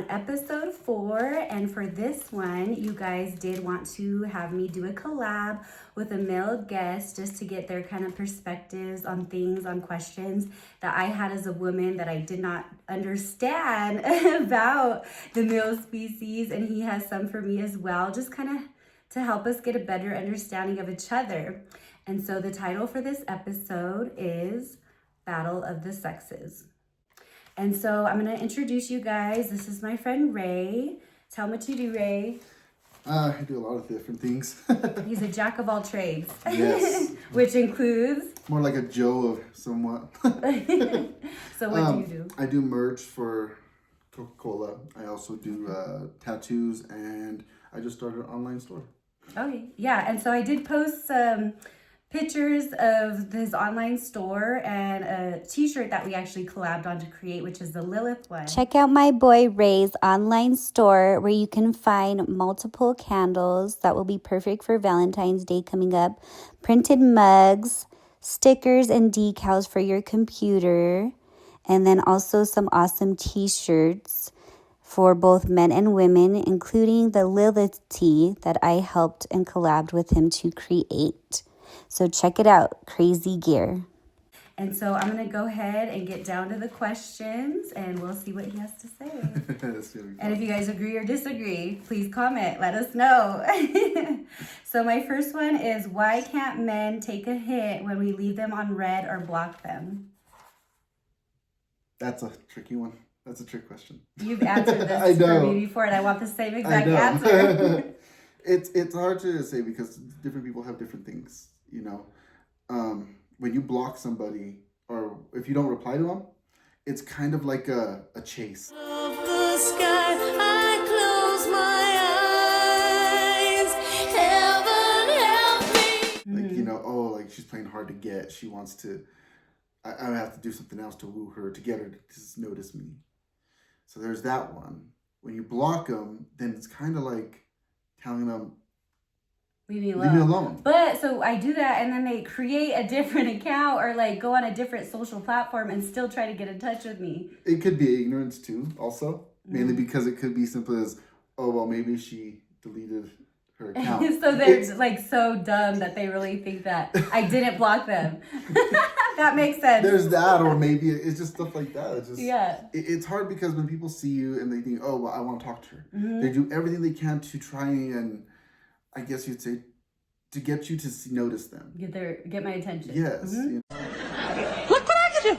episode 4, and for this one, you guys did want to have me do a collab with a male guest just to get their kind of perspectives on things, on questions that I had as a woman that I did not understand about the male species, and he has some for me as well, just kind of to help us get a better understanding of each other. And so the title for this episode is Battle of the Sexes. And so I'm going to introduce you guys. This is my friend Ray. Tell me what you do, Ray. I do a lot of different things. He's a jack of all trades. Yes. Which includes? More like a Joe of somewhat. So what do you do? I do merch for Coca-Cola. I also do tattoos, and I just started an online store. Okay, yeah. And so I did post some pictures of his online store and a t-shirt that we actually collabed on to create, which is the Lilith one. Check out my boy Ray's online store where you can find multiple candles that will be perfect for Valentine's Day coming up, printed mugs, stickers and decals for your computer, and then also some awesome t-shirts for both men and women, including the Lilith tee that I helped and collabed with him to create. So check it out, crazy gear. And so I'm going to go ahead and get down to the questions, and we'll see what he has to say. And if you guys agree or disagree, please comment. Let us know. So my first one is, why can't men take a hint when we leave them on red or block them? That's a tricky one. That's a trick question. You've answered this for me before, and I want the same exact answer. It's hard to say because different people have different things, you know. When you block somebody or if you don't reply to them, it's kind of like a chase. Of the sky, I close my eyes. Heaven help me. Like, you know, oh, like she's playing hard to get. She wants to, I have to do something else to woo her, to get her to just notice me. So there's that one. When you block them, then it's kind of like telling them, Leave me alone. But so I do that, and then they create a different account or like go on a different social platform and still try to get in touch with me. It could be ignorance too, also. Mainly because it could be simple as, oh, well, maybe she deleted her account. So they're like so dumb that they really think that I didn't block them. That makes sense. There's that, or maybe it's just stuff like that. It's just, yeah. It's hard because when people see you and they think, oh, well, I want to talk to her. They do everything they can to try and, I guess you'd say, to get you to notice them. Get my attention. Yes. You know? Look what I can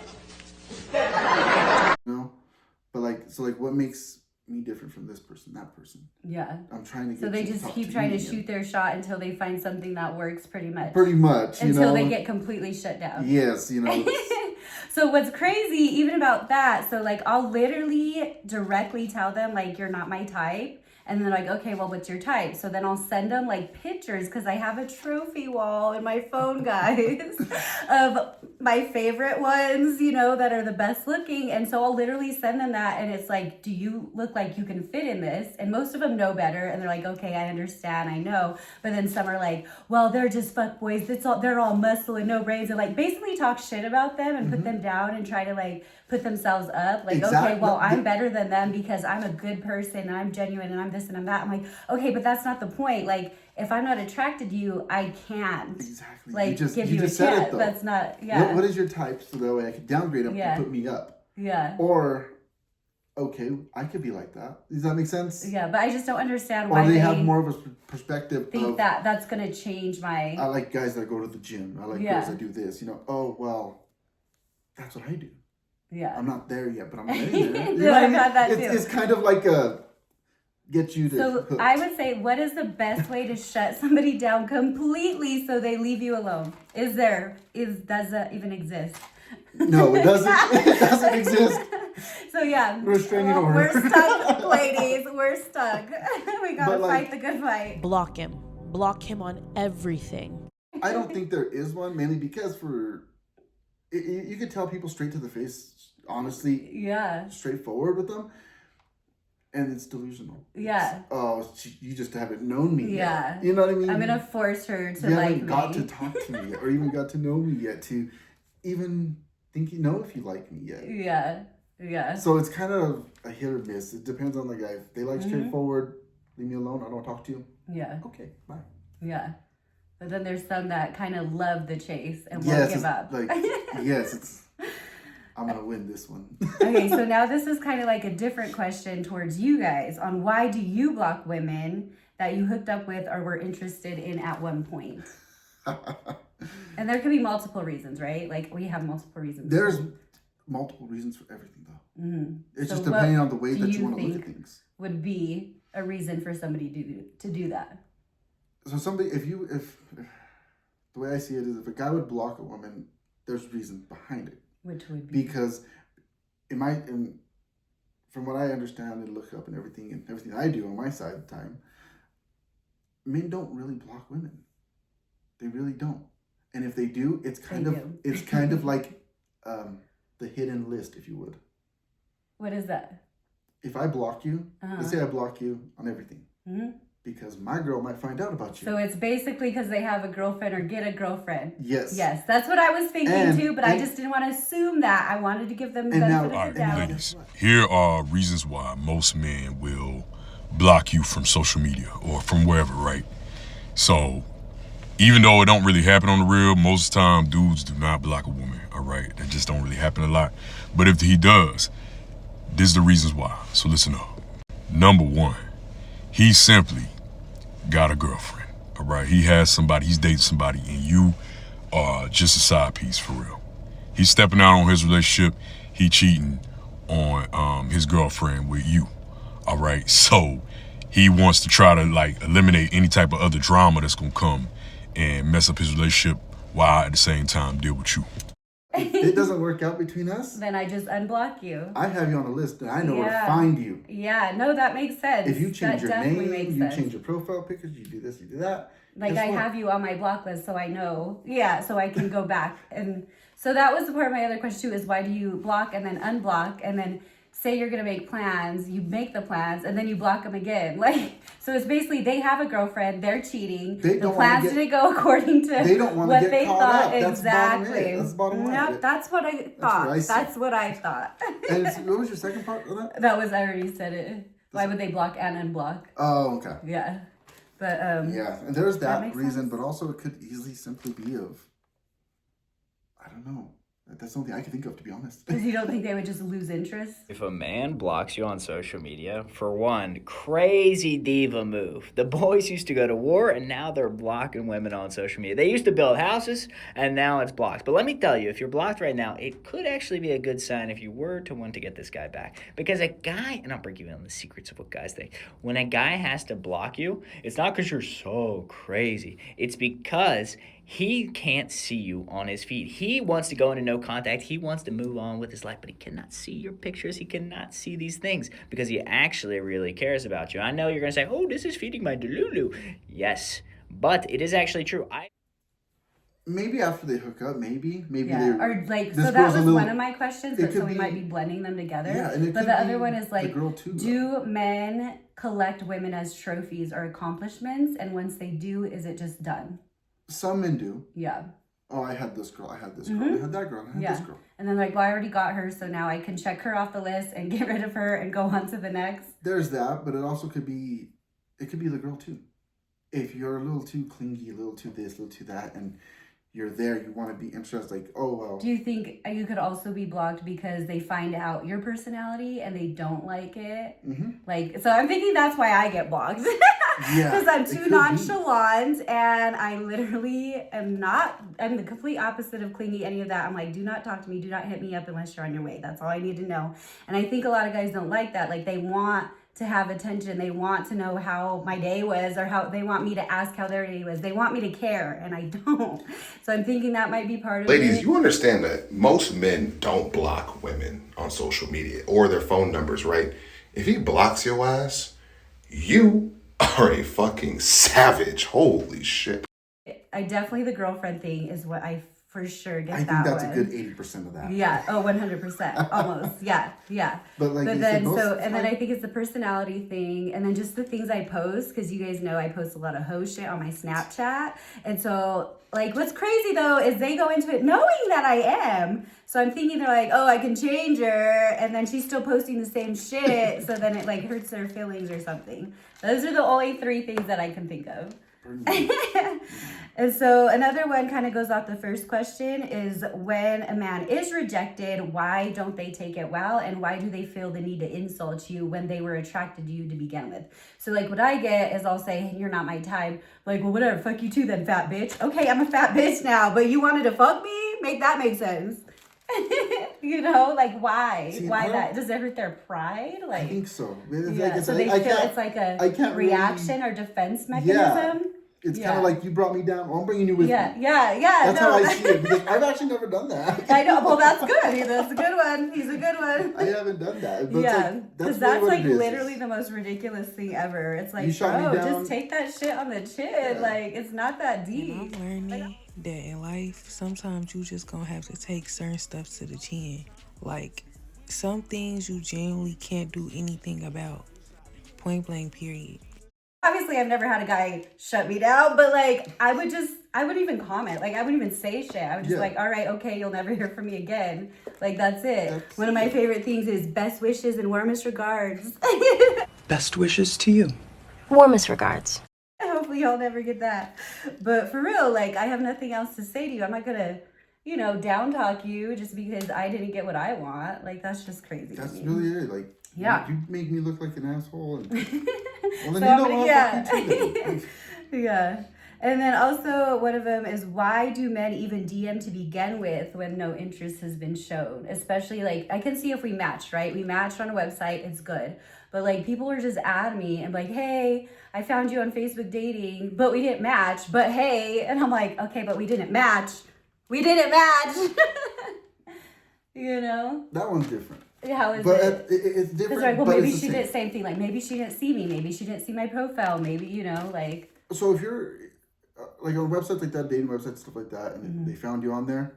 do. You know? But like, what makes me different from this person, that person? Yeah. I'm trying to get. So they just keep trying to shoot their shot until they find something that works, pretty much. Pretty much. Until they get completely shut down. Yes, you know. So what's crazy, even about that, so like I'll literally directly tell them like, you're not my type. And they're like, okay, well, what's your type? So then I'll send them like pictures, because I have a trophy wall in my phone, guys, of my favorite ones, you know, that are the best looking. And so I'll literally send them that, and it's like, do you look like you can fit in this? And most of them know better, and they're like, okay, I understand, I know. But then some are like, well, they're just fuckboys. They're all muscle and no brains, and like basically talk shit about them and put them down and try to like put themselves up. Like, exactly. Okay, well, I'm better than them because I'm a good person and I'm genuine and I'm this and I'm that. I'm like, okay, but that's not the point. Like, if I'm not attracted to you, I can't. Exactly. Like, give you a said chance. it, though. That's not, yeah. What is your type, so that way I can downgrade them and put me up? Yeah. Or, okay, I could be like that. Does that make sense? Yeah, but I just don't understand why they have more of a perspective think of, that that's going to change my... I like guys that go to the gym. I like girls that do this. You know, oh, well, that's what I do. Yeah. I'm not there yet, but I'm getting there. You No, I've had that too. It's kind of like a get you to So hooked. I would say, what is the best way to shut somebody down completely so they leave you alone? Does that even exist? No, it doesn't. It doesn't exist. So yeah, Restraining order. We're stuck, ladies. We're stuck. We gotta fight the good fight. Block him. Block him on everything. I don't think there is one, mainly because you could tell people straight to the face, honestly, straightforward with them, and it's delusional. Yeah. You just haven't known me yet. yet. You know what I mean? I'm gonna force her to you like haven't me. got to talk to me yet, or even got to know me yet, to even think you know if you like me yet. Yeah. Yeah. So it's kind of a hit or miss. It depends on the guy. If they like straightforward, leave me alone, I don't want to talk to you. Yeah. Okay, bye. Yeah. But then there's some that kind of love the chase and won't Yes, give up. like yes, it's I'm gonna win this one. Okay, so now this is kind of like a different question towards you guys on why do you block women that you hooked up with or were interested in at one point? And there could be multiple reasons, right? Like we have multiple reasons. There's multiple reasons for everything, though. Mm-hmm. It's So just depending what on the way do that you you want to look think at things. would be a reason for somebody to do that? So somebody, if the way I see it is, if a guy would block a woman, there's reason behind it. Which would be Because from what I understand and look up and everything I do on my side of the time, men don't really block women. They really don't. And if they do, it's kind of like the hidden list, if you would. What is that? If I block you, let's say I block you on everything. Mm-hmm. Because my girl might find out about you. So it's basically because they have a girlfriend or get a girlfriend. Yes. Yes, that's what I was thinking too, but I just didn't want to assume that. I wanted to give them the benefit of the doubt. Ladies, here are reasons why most men will block you from social media or from wherever, right? So, even though it don't really happen on the real, most of the time dudes do not block a woman, all right? That just don't really happen a lot. But if he does, this is the reasons why. So listen up. Number one, he simply got a girlfriend, all right? He has somebody, he's dating somebody, and you are just a side piece for real. He's stepping out on his relationship. He cheating on his girlfriend with you, all right? So he wants to try to like eliminate any type of other drama that's gonna come and mess up his relationship while at the same time deal with you. If it doesn't work out between us, Then I just unblock you. I have you on a list and I know where to find you. Yeah, no, that makes sense. If you change your definitely name, makes you sense. change your profile pictures, you do this, you do that. Like guess I what? have you on my block list, so I know. Yeah, so I can go back. And so that was the part of my other question too, is why do you block and then unblock and then say you're gonna make plans, you make the plans, and then you block them again. Like, so it's basically they have a girlfriend, they're cheating. The plans didn't go according to what they thought. Exactly. That's the bottom line. Nope, that's what I thought. That's what I thought. And what was your second part of that? That was, I already said it. Why would they block and unblock? Oh, okay. Yeah. But yeah, and there's that reason, sense. but also it could easily simply be of, I don't know. That's something I can think of, to be honest. Because you don't think they would just lose interest? If a man blocks you on social media, for one, crazy diva move. The boys used to go to war, and now they're blocking women on social media. They used to build houses, and now it's blocked. But let me tell you, if you're blocked right now, it could actually be a good sign if you were to want to get this guy back. Because a guy, and I'll bring you in on the secrets of what guys think, when a guy has to block you, it's not because you're so crazy. It's because he can't see you on his feed. He wants to go into no contact. He wants to move on with his life, but he cannot see your pictures. He cannot see these things because he actually really cares about you. I know you're going to say, oh, this is feeding my delulu. Yes, but it is actually true. Maybe after they hook up, maybe Yeah, or like, so that was one of my questions, but so we might be blending them together. Yeah, and but the other one is like, do men collect women as trophies or accomplishments? And once they do, is it just done? Some men do. Yeah. Oh, I had this girl. I had this girl. I had that girl. I had this girl. And then like, well, I already got her, so now I can check her off the list and get rid of her and go on to the next. There's that, but it also could be the girl too. If you're a little too clingy, a little too this, a little too that, and you're there, you want to be interested, like, oh, well. Do you think you could also be blocked because they find out your personality and they don't like it? Mm-hmm. Like, so I'm thinking that's why I get blocked. Yeah. Because I'm too nonchalant and I literally I'm the complete opposite of clingy, any of that. I'm like, do not talk to me. Do not hit me up unless you're on your way. That's all I need to know. And I think a lot of guys don't like that. Like, they want to have attention. They want to know how my day was, or how they want me to ask how their day was. They want me to care, and I don't. So I'm thinking that might be part of it. Ladies, you understand that most men don't block women on social media or their phone numbers, right? If he blocks your ass, you are a fucking savage. Holy shit. I definitely, the girlfriend thing is what I for sure get I that think that's one. a good 80% of that. Yeah. Oh, 100%. Almost. Yeah. Yeah. But like, But you then, said, most so, of the and then time- I think it's the personality thing, and then just the things I post, because you guys know I post a lot of hoe shit on my Snapchat. And so, like, what's crazy though is they go into it knowing that I am. So I'm thinking they're like, oh, I can change her, and then she's still posting the same shit. So then it like hurts their feelings or something. Those are the only 3 things that I can think of. And so another one kind of goes off the first question is, when a man is rejected, why don't they take it well? And why do they feel the need to insult you when they were attracted to you to begin with? So like what I get is I'll say, you're not my type. Like, well, whatever, fuck you too then, fat bitch. Okay, I'm a fat bitch now, but you wanted to fuck me? Make that make sense. You know, like why? See, Why that? Does it hurt their pride? Like, I think so. It's yeah, like, so they feel it's like I a can't reaction or defense mechanism. It's Yeah. kind of like, you brought me down, well, I'm bringing you with me. Yeah. That's No. how I see it, because I've actually never done that. I know. Well, that's good. That's a good one. He's a good one. I haven't done that. But Yeah, because because that's like literally the most ridiculous thing ever. It's like, You shot me bro, down. just take that shit on the chin. Like, it's not that deep. I'm learning that in life, sometimes you just gonna have to take certain stuff to the chin. Like, some things you genuinely can't do anything about. Point blank, period. Obviously, I've never had a guy shut me down, but like, I wouldn't even comment. Like, I wouldn't even say shit. I would just like, all right, okay, you'll never hear from me again. Like, that's it. One of my favorite things is best wishes and warmest regards. Best wishes to you. Warmest regards. Hopefully y'all never get that. But for real, like, I have nothing else to say to you. I'm not gonna, down talk you just because I didn't get what I want. Like, that's just crazy. That's to me. really it. Like, Yeah. you make me look like an asshole. And, well, then So I'm you know gonna- what? yeah. Fuck you too, then. Yeah. And then also one of them is, why do men even DM to begin with when no interest has been shown? Especially like, I can see if we matched, right? We matched on a website, it's good. But like, people are just add me and like, hey, I found you on Facebook dating, but we didn't match, but hey. And I'm like, okay, but we didn't match. We didn't match. That one's different. How is But it? it's different. Because like, well, but maybe it's the she same. did same thing. Like, maybe she didn't see me. Maybe she didn't see my profile. Maybe, like. So if you're like on websites like that, dating websites, stuff like that, and Mm-hmm. they found you on there,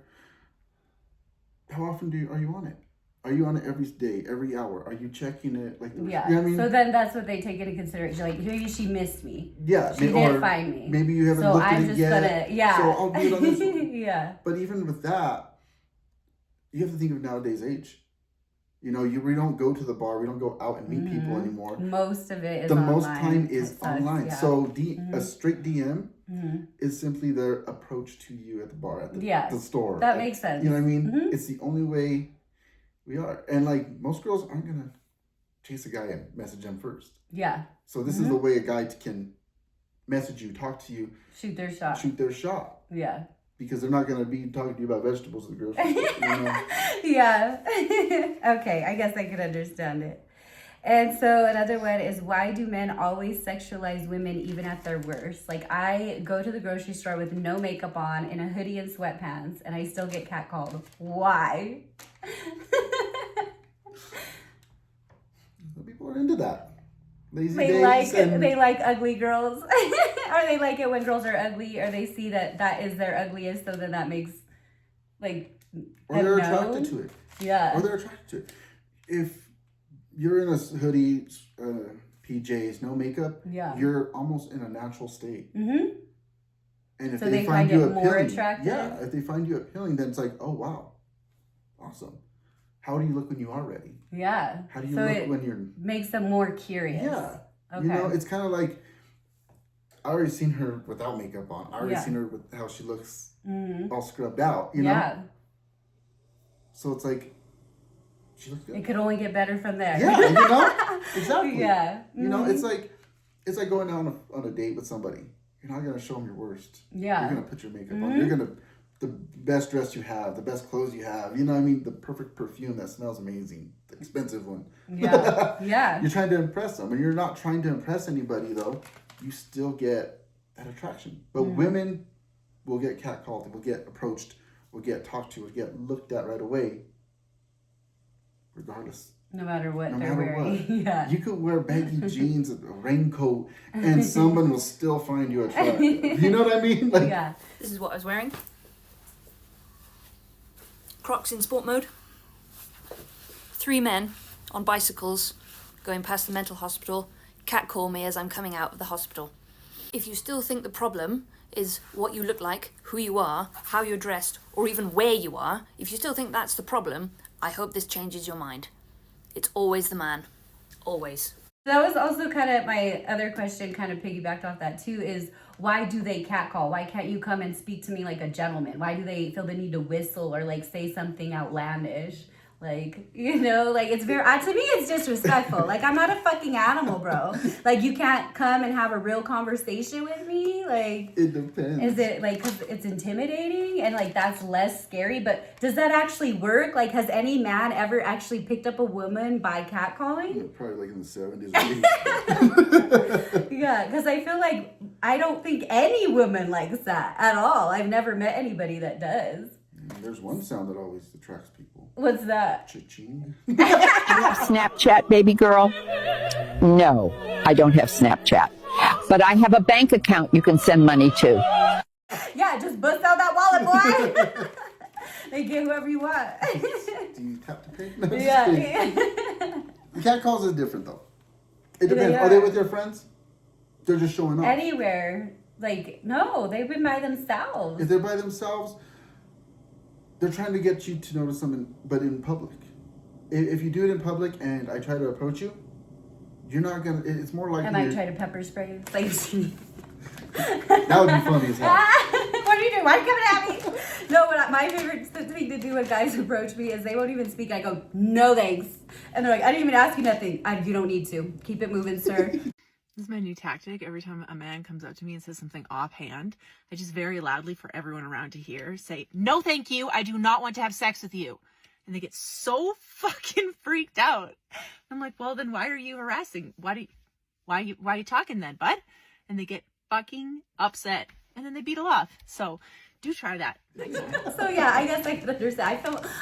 how often are you on it? Are you on it every day, every hour? Are you checking it? Like, Yeah. You know what I mean? So then that's what they take into consideration. Like, maybe she missed me. Yeah. She didn't find me. Maybe you haven't So looked I'm at it just yet. gonna, yeah. So I'll do it on this one. Yeah. But even with that, you have to think of nowadays age. We don't go to the bar. We don't go out and meet people anymore. Most of it is The online. most time is It sucks, online. yeah. So a straight DM Mhm. is simply their approach to you at the bar, at the, Yeah, the store. that makes sense. You know what I mean? Mhm. It's the only way we are. And like, most girls aren't going to chase a guy and message him first. Yeah. So this is the way a guy can message you, talk to you, Shoot their shot. shoot their shot. Yeah. Because they're not going to be talking to you about vegetables at the grocery store. Yeah. Okay, I guess I could understand it. And so another one is, why do men always sexualize women even at their worst? Like, I go to the grocery store with no makeup on, in a hoodie and sweatpants, and I still get catcalled. Why? People are into that. Lazy They days like ugly girls. Or they like it when girls are ugly, or they see that is their ugliest, so then that makes like or they're them known. attracted to it. Yeah. Or they're attracted to it. If you're in a hoodie, PJs, no makeup, Yeah. you're almost in a natural state. Mm-hmm. And if So they they find find you it more appealing, attractive? yeah, if they find you appealing, then it's like, oh wow, awesome. How do you look when you are ready? Yeah. How do you So look it when you're? makes them more curious. Yeah. Okay. It's kind of like, I already seen her without makeup on. I already Yeah. seen her with how she looks Mm-hmm. all scrubbed out. You know. Yeah. So it's like, she looks good. It could only get better from there. Yeah. Exactly. Yeah. It's like going out on a date with somebody. You're not gonna show them your worst. Yeah. You're gonna put your makeup on. You're gonna the best dress you have, the best clothes you have. You know what I mean? The perfect perfume that smells amazing, the expensive one. Yeah. Yeah. You're trying to impress them, and you're not trying to impress anybody though. You still get that attraction. But women will get catcalled, will get approached, will get talked to, will get looked at right away, regardless. No matter what No they're matter wearing. what. Yeah. You could wear baggy jeans, a raincoat, and someone will still find you attractive. You know what I mean? Like, Yeah. This is what I was wearing. Crocs in sport mode. 3 men on bicycles going past the mental hospital catcall me as I'm coming out of the hospital. If you still think the problem is what you look like, who you are, how you're dressed, or even where you are, if you still think that's the problem, I hope this changes your mind. It's always the man. Always. That was also kind of my other question, kind of piggybacked off that too, is why do they catcall? Why can't you come and speak to me like a gentleman? Why do they feel the need to whistle or like say something outlandish? Like, you know, like it's very, to me it's disrespectful. Like, I'm not a fucking animal, bro. Like, you can't come and have a real conversation with me. Like, it depends. Is it like, cause it's intimidating and like that's less scary, but does that actually work? Like, has any man ever actually picked up a woman by catcalling? Yeah, probably like in the 70s or 80s. Yeah, because I feel like I don't think any woman likes that at all. I've never met anybody that does. There's one sound that always attracts people. What's that? Cha-ching. You have Snapchat, baby girl? No, I don't have Snapchat. But I have a bank account you can send money to. Yeah, just bust out that wallet, boy. They get whoever you want. Do you tap to pay? No, Yeah. The cat calls is different though. It depends. Are they with their friends? They're just showing off. Anywhere. Like, no, they've been by themselves. If they're by themselves, they're trying to get you to notice them, but in public. If you do it in public and I try to approach you, you're not gonna. It's more likely. And I try to pepper spray. Like, that would be funny as hell. What are you doing? Why are you coming at me? No, my favorite thing to do when guys approach me is they won't even speak. I go, no thanks. And they're like, I didn't even ask you nothing. You don't need to. Keep it moving, sir. This is my new tactic. Every time a man comes up to me and says something offhand, I just very loudly for everyone around to hear say, no thank you, I do not want to have sex with you. And they get so fucking freaked out. I'm like, well then why are you harassing? Why are you talking then, bud? And they get fucking upset. And then they beetle off. So do try that next time. So yeah, I guess I can understand.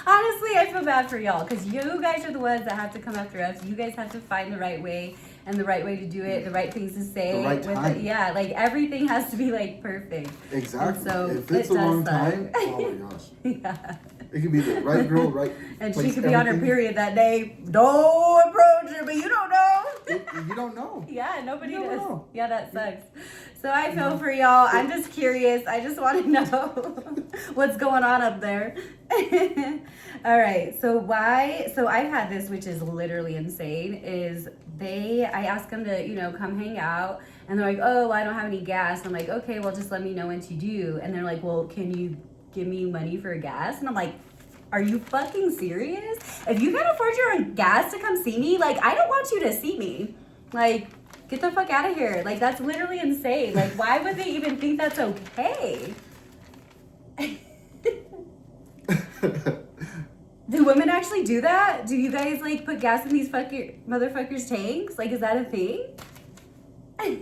I feel bad for y'all because you guys are the ones that have to come after us. You guys have to find the right way and the right way to do it, the right things to say. The right time. Yeah, like everything has to be like perfect. Exactly. And so if it's the wrong time, oh my gosh. Yeah. It could be the right girl, right And place, she could be on her everything. period that day. Don't approach her, but you don't know. You don't know. Yeah, nobody You don't does. know. Yeah, that sucks. So I feel for y'all. I'm just curious. I just want to know what's going on up there. All right. So I've had this, which is literally insane, is I ask them to, come hang out. And they're like, oh, well, I don't have any gas. I'm like, okay, well, just let me know once you do. And they're like, well, can you give me money for gas? And I'm like, are you fucking serious? If you can't afford your own gas to come see me, like, I don't want you to see me. Like, get the fuck out of here. Like, that's literally insane. Like, why would they even think that's okay? Do women actually do that? Do you guys, like, put gas in these fucking motherfuckers' tanks? Like, is that a thing?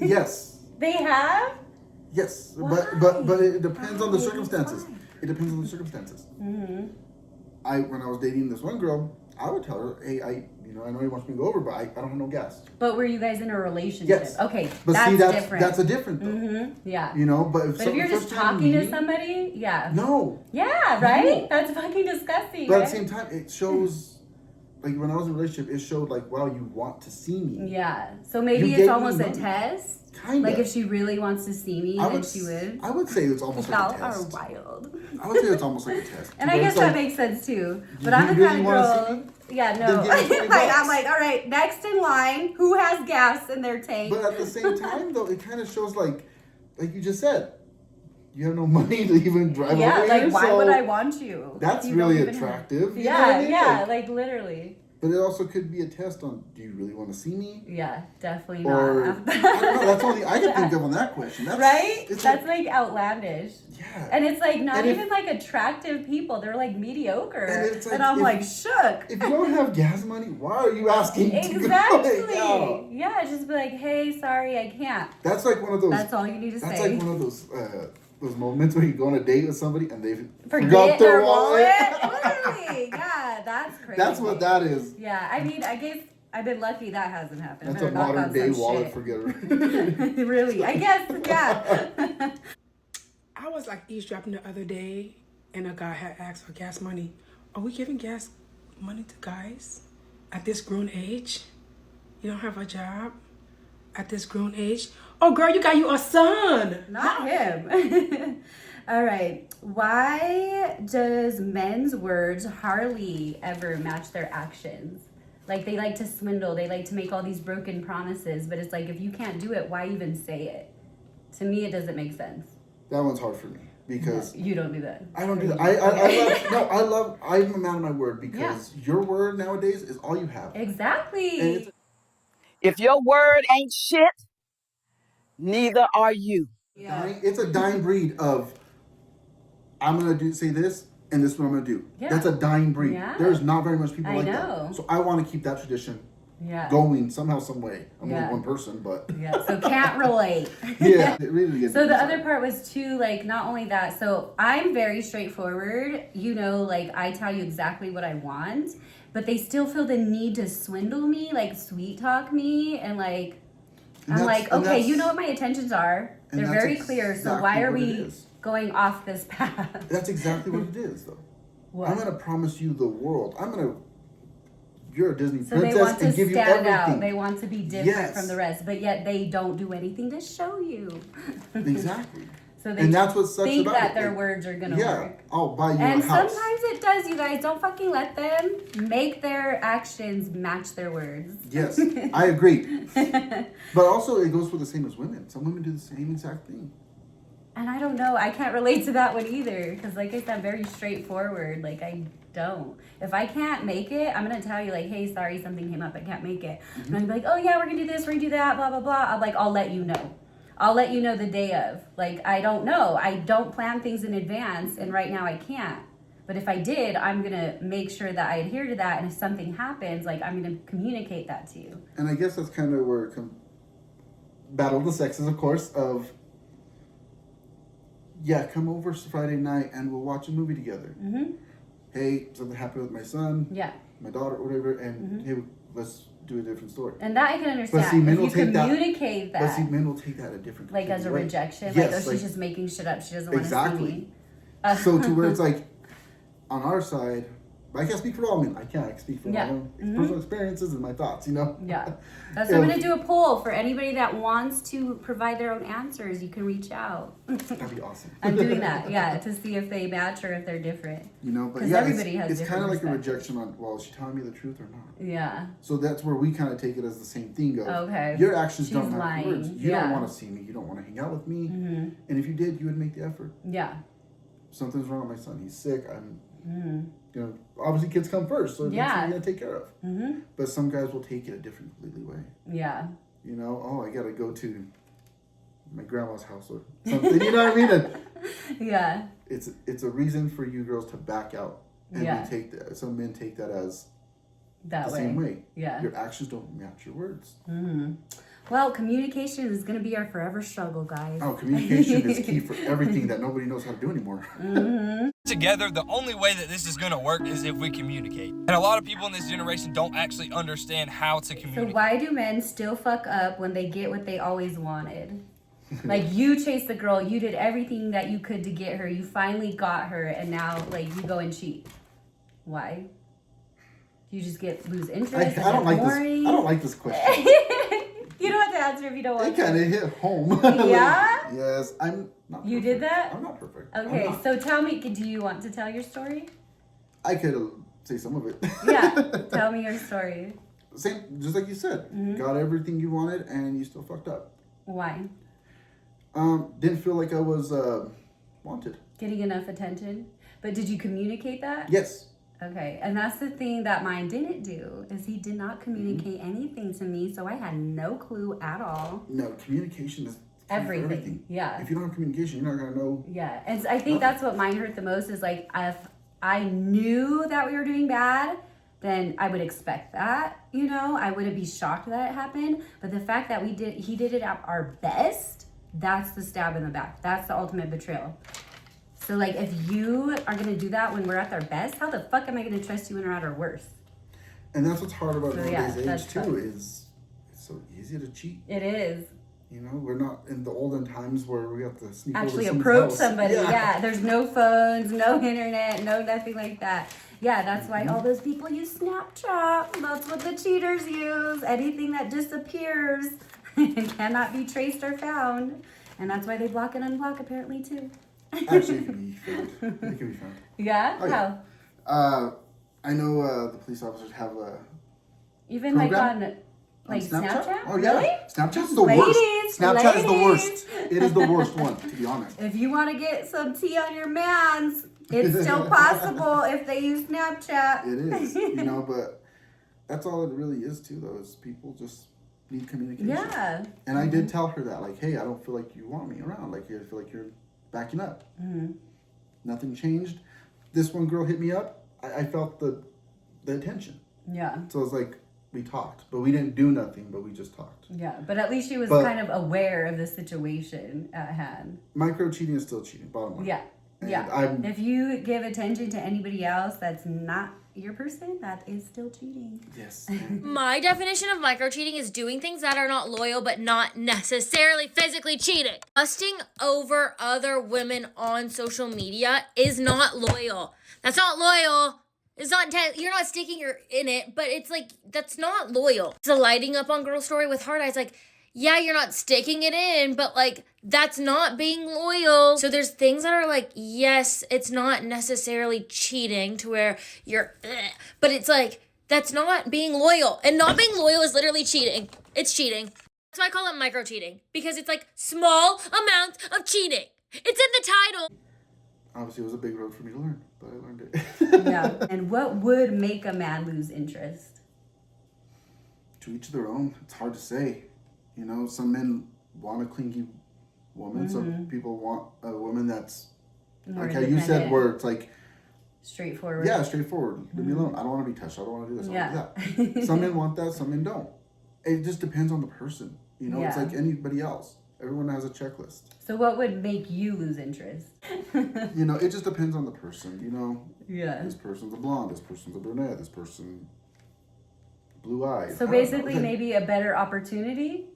Yes. They have? Yes. Why? But it depends on the Why? circumstances. Why? It depends on the circumstances. Mm-hmm. When I was dating this one girl, I would tell her, hey, I know he wants me to go over, but I don't have no gas. But were you guys in a relationship? Yes. Okay, But that's see, different. that's a different though. Mm-hmm. Yeah. But if you're just talking to somebody, yeah. No. Yeah, right? No. That's fucking disgusting. But right? at the same time, it shows, like when I was in a relationship, it showed like, wow, you want to see me. Yeah. So maybe You it's gave almost me a money. test. Kinda. Like if she really wants to see me, then she would. I would say it's almost like a Y'all are test. wild. I would say it's almost like a test. And I But guess it's that like, makes sense too. But you I'm the really kind of wanna girl. see me? Yeah, no. Then give me $20. I'm like, all right, next in line, who has gas in their tank? But at the same time, though, it kind of shows like you just said, you have no money to even drive over Yeah, like here, why so would I want you? That's You don't really even have- attractive. You know Yeah, what I mean? yeah, like literally. But it also could be a test on, do you really want to see me? Yeah, definitely Or, not. I don't know, that's the only I can think of on that question. That's, Right? It's That's like outlandish. Yeah. And it's like not And if- even like attractive people. They're like mediocre. And it's like, and I'm if- like shook. If you don't have gas money, why are you asking to go Exactly. out? Yeah, just be like, hey, sorry, I can't. That's like one of those. That's all you need to That's say. like one of those moments where you go on a date with somebody and they Forget their wallet. Literally. Yeah, that's crazy. That's what that is. Yeah, I mean, I guess I've been lucky that hasn't happened. That's I a better knock modern on day some wallet shit. forgetter. Really, I guess, yeah. I was like eavesdropping the other day, and a guy had asked for gas money Are we giving gas money to guys at this grown age? You don't have a job at this grown age? Oh, girl, you got you a son. Not him. All right. Why does men's words hardly ever match their actions? Like, they like to swindle. They like to make all these broken promises. But it's like, if you can't do it, why even say it? To me, it doesn't make sense. That one's hard for me because you don't do that. I don't do that. I'm a man of my word because your word nowadays is all you have. Exactly. If your word ain't shit, neither are you. It's a dying breed of, I'm going to say this, and this is what I'm going to do. Yeah. That's a dying breed. Yeah. There's not very much people I like know. that. So I want to keep that tradition going somehow, some way. I'm only one person, but... So can't relate. Yeah, it really is. So the other part was too, like, not only that, so I'm very straightforward. You know, like, I tell you exactly what I want, but they still feel the need to swindle me, like, sweet talk me, and, like, I'm like, okay, you know what my intentions are. They're very clear, so why are we going off this path? That's exactly what it is, though. What? I'm going to promise you the world. You're a Disney so princess they want to and give you stand everything. out. They want to be different from the rest, but yet they don't do anything to show you. Exactly. So they and that's what sucks think about that it. their words are going to work. I'll buy you And a house. sometimes it does, you guys. Don't fucking let them make their actions match their words. Yes, I agree. But also, it goes for the same as women. Some women do the same exact thing. And I don't know. I can't relate to that one either. Because, like I said, very straightforward. Like, I don't. If I can't make it, I'm going to tell you, like, hey, sorry, something came up. I can't make it. And I'm going to be like, oh, yeah, we're going to do this. We're going to do that, blah, blah, blah. I'm like, I'll let you know. I'll let you know the day of. Like, I don't know. I don't plan things in advance. And right now I can't. But if I did, I'm going to make sure that I adhere to that. And if something happens, like, I'm going to communicate that to you. And I guess that's kind of where battle of the sexes, of course, of... Yeah, come over Friday night and we'll watch a movie together. Mm-hmm. Hey, something happened with my son, my daughter, whatever, and hey, let's do a different story. And that I can understand. But see, men if will you take communicate that. But see, men will take that a different like as a way. rejection. Yes, like, oh, she's just making shit up. She doesn't want to see me. So to where it's like, on our side, I can't speak for all men. I can't speak for my own personal experiences and my thoughts, you know? Yeah. That's why I'm going to do a poll for anybody that wants to provide their own answers. You can reach out. That'd be awesome. I'm doing that, to see if they match or if they're different. You know, but everybody has it's kind of like a rejection on, well, is she telling me the truth or not? Yeah. So that's where we kind of take it as the same thing of, okay, your actions don't match lying. words. You don't want to see me. You don't want to hang out with me. Mm-hmm. And if you did, you would make the effort. Yeah. Something's wrong with my son. He's sick. You know, obviously kids come first, so that's what you gotta take care of. Mm-hmm. But some guys will take it a different, completely way. Yeah. You know, oh, I gotta go to my grandma's house or something. You know what I mean? And yeah. It's a reason for you girls to back out, and we take that. Some men take that as the same way. Yeah. Your actions don't match your words. Mm-hmm. Well, communication is going to be our forever struggle, guys. Oh, communication is key for everything that nobody knows how to do anymore. Mm-hmm. Together, the only way that this is going to work is if we communicate. And a lot of people in this generation don't actually understand how to communicate. So why do men still fuck up when they get what they always wanted? Like, you chased the girl, you did everything that you could to get her, you finally got her, and now, like, you go and cheat. Why? You just lose interest? I don't like this question. You don't have to answer if you don't want to. It kind of hit home. Yeah? Yes, I'm not perfect. You did that? I'm not perfect. Okay, so tell me, do you want to tell your story? I could say some of it. Yeah, tell me your story. Same, just like you said. Got everything you wanted and you still fucked up. Why? Didn't feel like I was wanted. Getting enough attention? But did you communicate that? Yes. Okay, and that's the thing that mine didn't do, is he did not communicate anything to me, so I had no clue at all. No, communication is everything. Yeah. If you don't have communication, you're not gonna know. Yeah, and I think that's what mine hurt the most, is like, if I knew that we were doing bad, then I would expect that, you know? I wouldn't be shocked that it happened, but the fact that he did it at our best, that's the stab in the back. That's the ultimate betrayal. So, like, if you are going to do that when we're at our best, how the fuck am I going to trust you when we're at our worst? And that's what's hard about nowadays age, too, tough. is it's so easy to cheat. It is. You know, we're not in the olden times where we have to sneak actually over approach house. somebody. Yeah, there's no phones, no internet, no nothing like that. Yeah, that's why all those people use Snapchat. That's what the cheaters use. Anything that disappears cannot be traced or found. And that's why they block and unblock apparently too. Actually, it can be found. It can be found. Yeah? Oh, yeah. How? I know the police officers have a Even program like on Snapchat? Oh yeah. Really? Snapchat's the Ladies, worst. Snapchat is the ladies. worst. It is the worst one, to be honest. If you want to get some tea on your mans, it's still possible if they use Snapchat. It is, you know, but that's all it really is too, though, is people just need communication. Yeah. And I did tell her that, like, hey, I don't feel like you want me around. Like, I feel like you're backing up. Mm-hmm. Nothing changed. This one girl hit me up. I felt the attention. Yeah. So it was like, we talked, but we didn't do nothing, but we just talked. Yeah, but at least she was kind of aware of the situation at hand. Micro cheating is still cheating, bottom line. Yeah. And Yeah. If you give attention to anybody else that's not your person, that is still cheating. Yes. My definition of micro cheating is doing things that are not loyal but not necessarily physically cheating. Lusting over other women on social media is not loyal. That's not loyal. It's not you're not sticking your in it, but it's like that's not loyal. It's a lighting up on Girl Story with hard eyes, like, yeah, you're not sticking it in, but like that's not being loyal. So there's things that are like, yes, it's not necessarily cheating to where you're, but it's like that's not being loyal. And not being loyal is literally cheating. It's cheating. That's why I call it micro cheating, because it's like small amounts of cheating. It's in the title. Obviously, it was a big road for me to learn, but I learned it. Yeah. And what would make a man lose interest? To each their own. It's hard to say. You know, some men want a clingy woman. Some people want a woman that's, More like how you said, where it's like, straightforward. yeah, straightforward. Leave me alone. I don't want to be touched. I don't want to do this. I don't want to do that. Some men want that. Some men don't. It just depends on the person. You know, it's like anybody else. Everyone has a checklist. So what would make you lose interest? You know, it just depends on the person. You know, Yeah. This person's a blonde. This person's a brunette. This person blue eyes. So basically, maybe a better opportunity,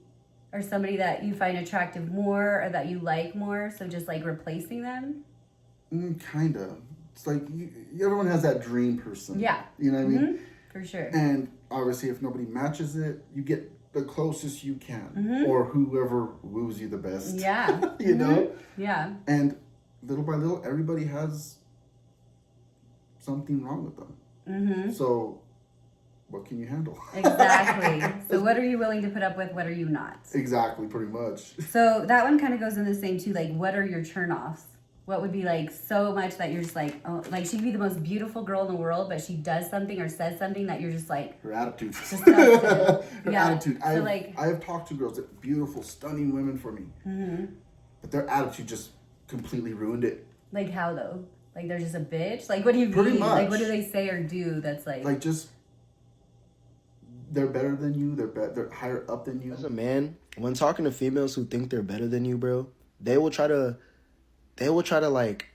or somebody that you find attractive more, or that you like more. So just like replacing them. Kind of. It's like everyone has that dream person. Yeah. You know what I mean? For sure. And obviously, if nobody matches it, you get the closest you can, or whoever woos you the best. Yeah. You know? Yeah. And little by little, everybody has something wrong with them. So, what can you handle? Exactly. So what are you willing to put up with? What are you not? Exactly, pretty much. So that one kind of goes in the same too. Like, what are your turnoffs? What would be like so much that you're just like, oh, like she could be the most beautiful girl in the world, but she does something or says something that you're just like, her attitude. Her attitude. So I have talked to girls that beautiful, stunning women for me, but their attitude just completely ruined it. Like how though? Like they're just a bitch. Like what do you Pretty mean? much. Like what do they say or do that's like just they're better than you. They're higher up than you. As a man, when talking to females who think they're better than you, bro, they will try to like,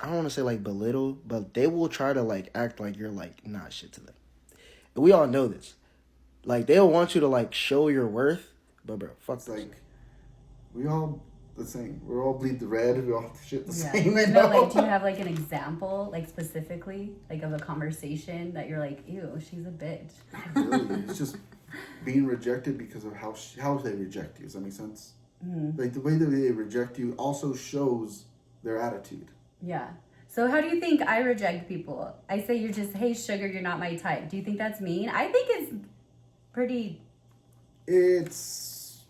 I don't want to say like belittle, but they will try to like act like you're like not shit to them. And we all know this. Like they'll want you to like show your worth, but bro, fuck it's like we all the same. We all bleed the red. We all shit the same. You No, know? like do you have like an example, like specifically, like of a conversation that you're like, ew, she's a bitch. Really, it's just being rejected because of how they reject you. Does that make sense? Like the way that they reject you also shows their attitude. Yeah. So how do you think I reject people? I say you're just, hey sugar, you're not my type. Do you think that's mean? I think it's pretty. It's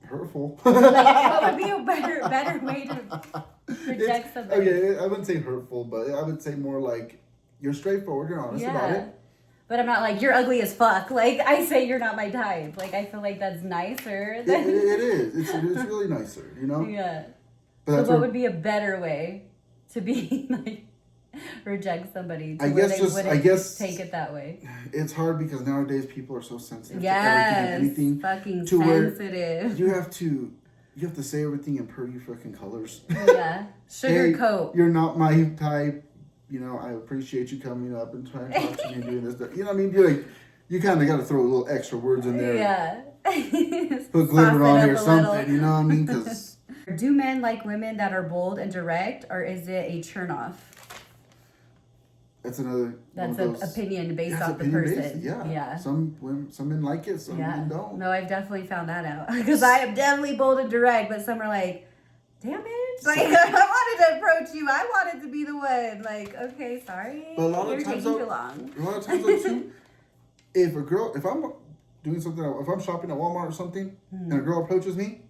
hurtful. Like, what would be a better way to reject somebody? Okay, I wouldn't say hurtful, but I would say more like you're straightforward, you're honest about it. But I'm not like, you're ugly as fuck. Like, I say you're not my type. Like, I feel like that's nicer. It is. It's really nicer, you know? Yeah. But so what would be a better way to be, like, reject somebody to where they wouldn't take it that way? It's hard because nowadays people are so sensitive Yes, to everything and anything. fucking to sensitive. Where you have to say everything in pretty fucking colors. Yeah. Sugarcoat. Hey, you're not my type. You know, I appreciate you coming up and trying to talk to me and doing this. You know what I mean? You kind of got to throw a little extra words in there. Yeah. Put glitter on it or something, you know what I mean? Because do men like women that are bold and direct, or is it a turn off? That's another. That's an opinion based off the person. Yeah. Some men like it, some men don't. No, I've definitely found that out because I am definitely bold and direct, but some are like, "Damn it! Like I wanted to approach you. I wanted to be the one." Like, okay, sorry. But a lot You're of times, taking too long. A lot of times, though, too, if I'm doing something, if I'm shopping at Walmart or something, and a girl approaches me,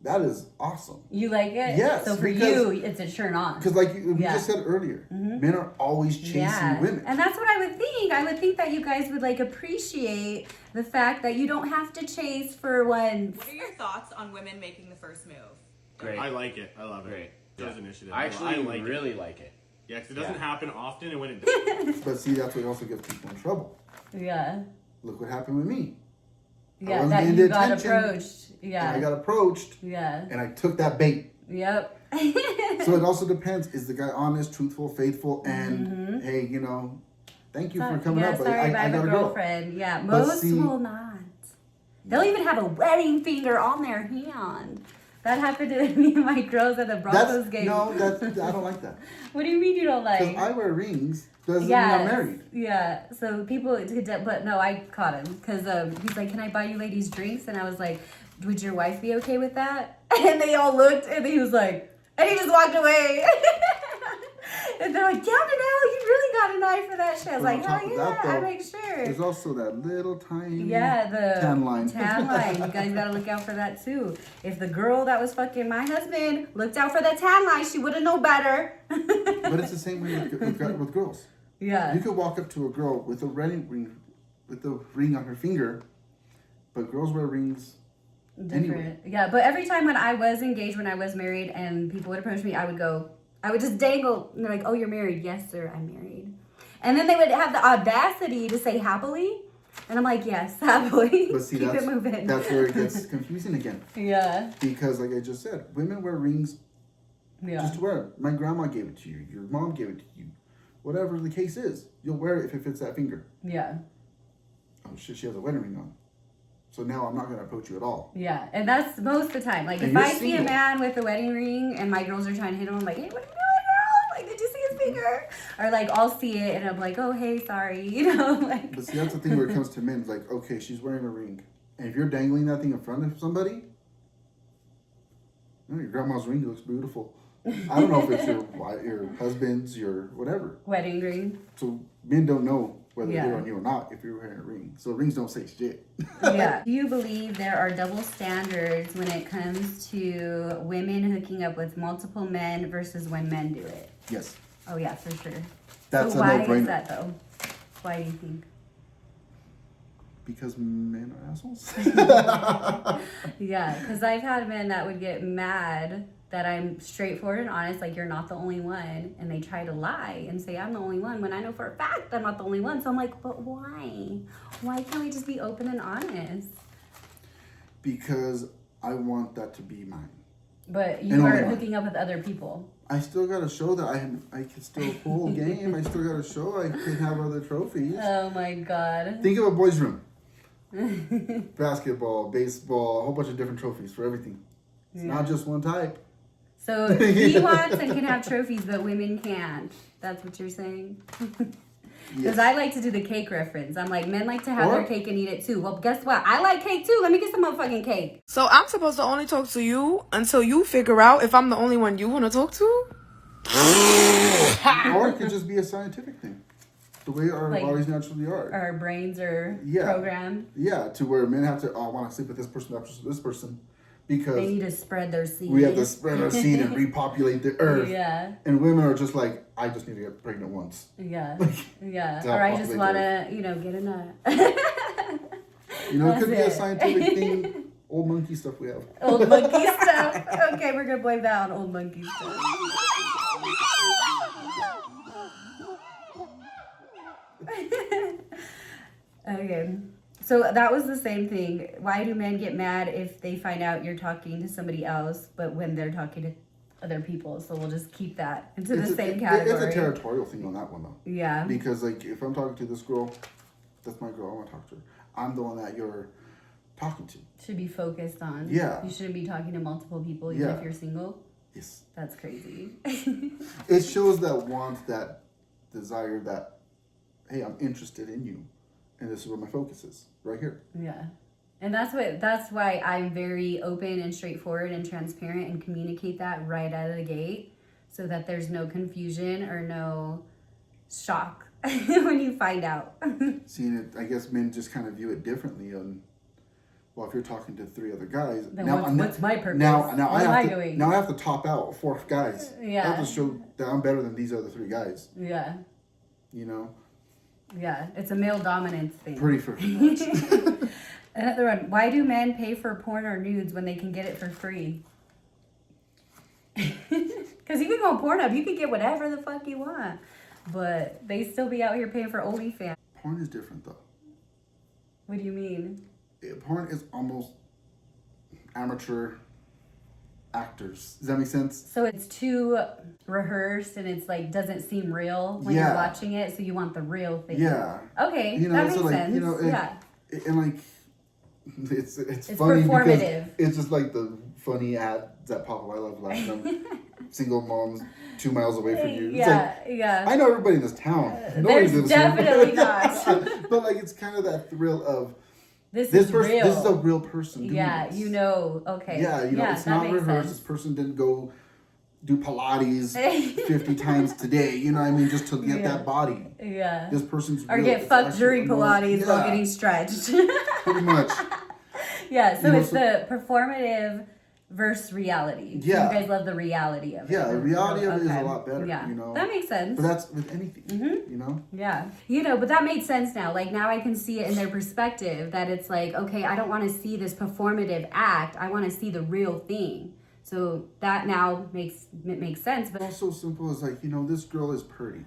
that is awesome. You like it? Yes. So for you, it's a turn on. Because like we just said earlier, men are always chasing women. And that's what I would think. I would think that you guys would like appreciate the fact that you don't have to chase for once. What are your thoughts on women making the first move? Great. I like it. I love it. Great. Shows initiative. I actually like really it. like it. Yeah, because it doesn't happen often, and when it does. But see, that's what also gets people in trouble. Yeah. Look what happened with me. Yeah, that you got approached. Yeah. I got approached. Yeah. And I took that bait. Yep. So it also depends. Is the guy honest, truthful, faithful, and hey, you know, thank you for coming up. Sorry, I got a girlfriend. Yeah, most will not. They'll even have a wedding finger on their hand. That happened to me and my girls at the Broncos game. No, I don't like that. What do you mean you don't like? Because I wear rings. Doesn't mean I'm married. Yeah, so people, but no, I caught him because he's like, "Can I buy you ladies drinks?" And I was like, "Would your wife be okay with that?" And they all looked, and he was like, and he just walked away. And they're like, "Yeah, Danelle, you really got an eye for that shit." I was like, "Hell yeah, I make sure." There's also that little tiny the tan line. Tan line. You guys gotta look out for that too. If the girl that was fucking my husband looked out for the tan line, she would have known better. But it's the same way with girls. Yeah. You could walk up to a girl with a wedding ring, with a ring on her finger, but girls wear rings. Different. Anyway. Yeah, but every time when I was engaged, when I was married, and people would approach me, I would just dangle. And they're like, "Oh, you're married?" "Yes, sir, I'm married." And then they would have the audacity to say happily. And I'm like, "Yes, happily." But see, Keep it moving. That's where it gets confusing again. Yeah. Because like I just said, women wear rings just to wear it. My grandma gave it to you. Your mom gave it to you. Whatever the case is, you'll wear it if it fits that finger. Yeah. Oh shit, she has a wedding ring on. So now I'm not going to approach you at all. Yeah, and that's most of the time. Like, and if I see a man with a wedding ring and my girls are trying to hit him, I'm like, "Hey, what are you doing, girl? Like, did you see his finger?" Or, like, I'll see it and I'm like, "Oh, hey, sorry," you know? Like. But see, that's the thing where it comes to men. It's like, okay, she's wearing a ring. And if you're dangling that thing in front of somebody, your grandma's ring looks beautiful. I don't know if it's your husband's, your whatever. Wedding ring. So men don't know whether they're on you or not if you're wearing a ring. So rings don't say shit. Yeah. Do you believe there are double standards when it comes to women hooking up with multiple men versus when men do it? Yes. Oh yeah, for sure. That's so a why no-brainer. is that though? Why do you think? Because men are assholes. Yeah, because I've had men that would get mad that I'm straightforward and honest, like, "You're not the only one," and they try to lie and say I'm the only one when I know for a fact I'm not the only one. So I'm like, but why? Why can't we just be open and honest? Because I want that to be mine. But you are hooking up with other people. I still gotta show that I can still pull game. I still gotta show I can have other trophies. Oh my god. Think of a boys' room. Basketball, baseball, a whole bunch of different trophies for everything. It's not just one type. So he wants and can have trophies, but women can't. That's what you're saying? Because I like to do the cake reference. I'm like, men like to have their cake and eat it too. Well, guess what? I like cake too. Let me get some motherfucking cake. So I'm supposed to only talk to you until you figure out if I'm the only one you want to talk to? Or it could just be a scientific thing. The way our bodies naturally are. Our brains are programmed. Yeah, to where men have to, I want to sleep with this person, this person. Because they need to spread their seed. We have to spread our seed and repopulate the earth. Yeah. And women are just like, I just need to get pregnant once. Yeah. Yeah. Or I just want to, get a nut. It could be a scientific thing. Old monkey stuff we have. Old monkey stuff. Okay, we're going to blame that on old monkey stuff. Okay. So that was the same thing. Why do men get mad if they find out you're talking to somebody else, but when they're talking to other people? So we'll just keep that into the same category. It's a territorial thing on that one, though. Yeah. Because, like, if I'm talking to this girl That's my girl. I want to talk to her. I'm the one that you're talking to. Should be focused on. Yeah. You shouldn't be talking to multiple people even Yeah. if you're single. Yes. That's crazy. It shows that want, that desire, that, hey, I'm interested in you. And this is where my focus is, right here. Yeah. And that's why I'm very open and straightforward and transparent and communicate that right out of the gate so that there's no confusion or no shock when you find out. Seeing it, I guess men just kind of view it differently. Well, if you're talking to 3 other guys, Then what's my purpose? Now What am I doing? Now I have to top out 4 guys. Yeah. I have to show that I'm better than these other 3 guys. Yeah. You know? Yeah. It's a male dominance thing. Pretty freaking much. Another one. Why do men pay for porn or nudes when they can get it for free? Because you can go on Pornhub, you can get whatever the fuck you want. But they still be out here paying for OnlyFans. Porn is different, though. What do you mean? Porn is almost amateur actors. Does that make sense? So it's too rehearsed and it's like doesn't seem real when you're watching it, so you want the real thing. Yeah. Okay, you know, that makes so like, sense. You know, and like it's funny performative. Because it's just like the funny ads that pop up. I love laughing at them. Single moms 2 miles away from you. It's Yeah. I know everybody in this town. There's definitely not. But like it's kind of that thrill of this is real. This is a real person doing this. You know, okay. Yeah, you know, it's not rehearsed. This person didn't go do Pilates 50 times today, you know what I mean, just to get that body. Yeah. This person's or real. get fucked during Pilates while getting stretched. Pretty much. Yeah, so you know, it's the performative versus reality. So Yeah. you guys love the reality of it. Yeah, the reality of it is a lot better, Yeah. you know. That makes sense. But that's with anything, you know? Yeah. You know, but that made sense now. Like, now I can see it in their perspective that it's like, okay, I don't want to see this performative act. I want to see the real thing. So that now makes sense. But Also simple as like, you know, this girl is pretty.